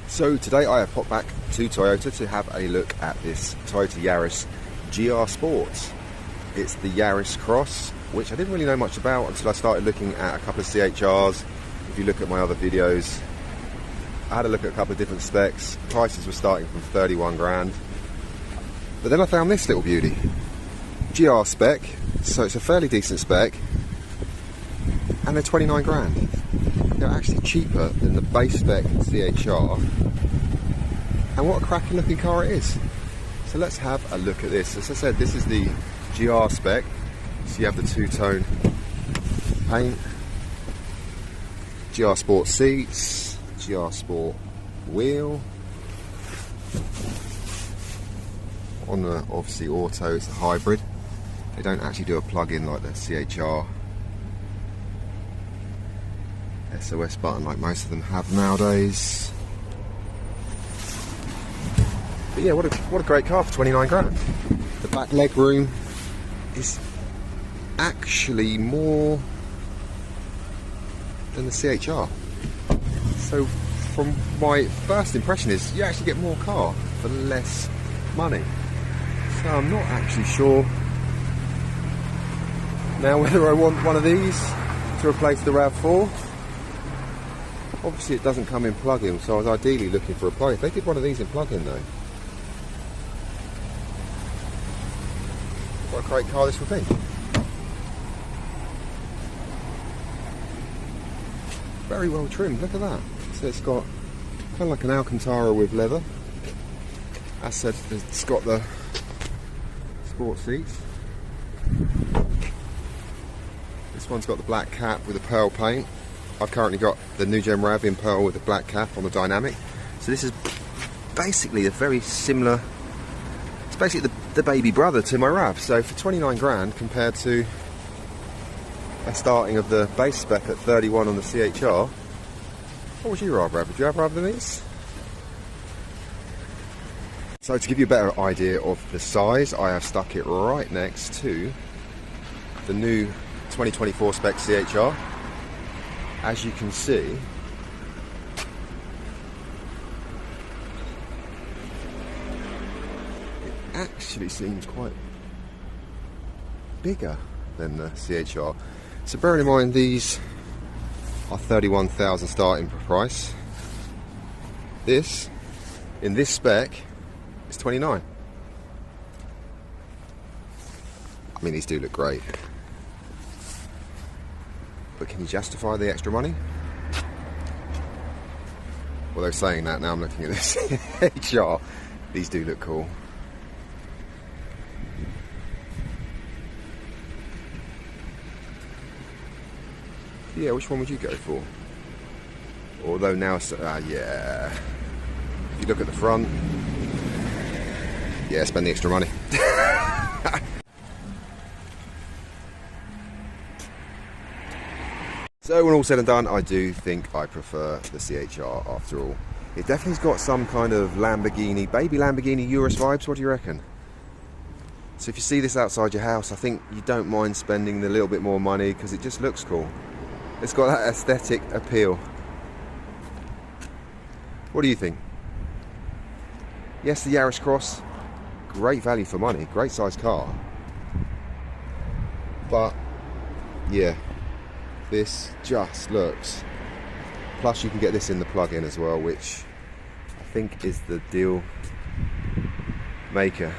So today I have popped back to Toyota to have a look at this Toyota Yaris GR Sports. It's the Yaris Cross, which I didn't really know much about until I started looking at a couple of CHRs. If you look at my other videos, I had a look at a couple of different specs. Prices were starting from 31 grand. But then I found this little beauty. GR spec, so it's a fairly decent spec, and they're 29 grand. They're actually cheaper than the base spec CHR, and what a cracking looking car it is. So let's have a look at this. As I said, this is the GR spec, so you have the two-tone paint, GR Sport seats, GR Sport wheel. On the obviously auto, it's a hybrid. They don't actually do a plug-in like the CHR. SOS button like most of them have nowadays. But yeah, what a great car for 29 grand. The back leg room is actually more than the CHR. So from my first impression is you actually get more car for less money. So I'm not actually sure now whether I want one of these to replace the RAV4. Obviously it doesn't come in plug-in, so I was ideally looking for a plug-in. If they did one of these in plug-in though, what a great car this would be. Very well trimmed, look at that. So it's got kind of like an Alcantara with leather. As said, it's got the sport seats. This one's got the black cap with the pearl paint. I've currently got the new Gen RAV in pearl with the black cap on the dynamic. So this is basically a very similar, it's basically the baby brother to my RAV. So for 29 grand compared to a starting of the base spec at 31 on the CHR, what would you rather have? Would you have rather than these? So to give you a better idea of the size, I have stuck it right next to the new 2024 spec CHR. As you can see, it actually seems quite bigger than the CHR. So bearing in mind these are 31,000 starting price, this, in this spec, is 29. I mean, these do look great. But can you justify the extra money? Although saying that, now I'm looking at this HR, these do look cool. Yeah, which one would you go for? Although now, yeah. If you look at the front, yeah, spend the extra money. So when all said and done, I do think I prefer the CHR after all. It definitely's got some kind of Lamborghini, baby Lamborghini Urus vibes. What do you reckon? So if you see this outside your house, I think you don't mind spending the little bit more money because it just looks cool. It's got that aesthetic appeal. What do you think? Yes, the Yaris Cross, great value for money, great size car. But yeah, this just looks, plus you can get this in the plug-in as well, which I think is the deal maker.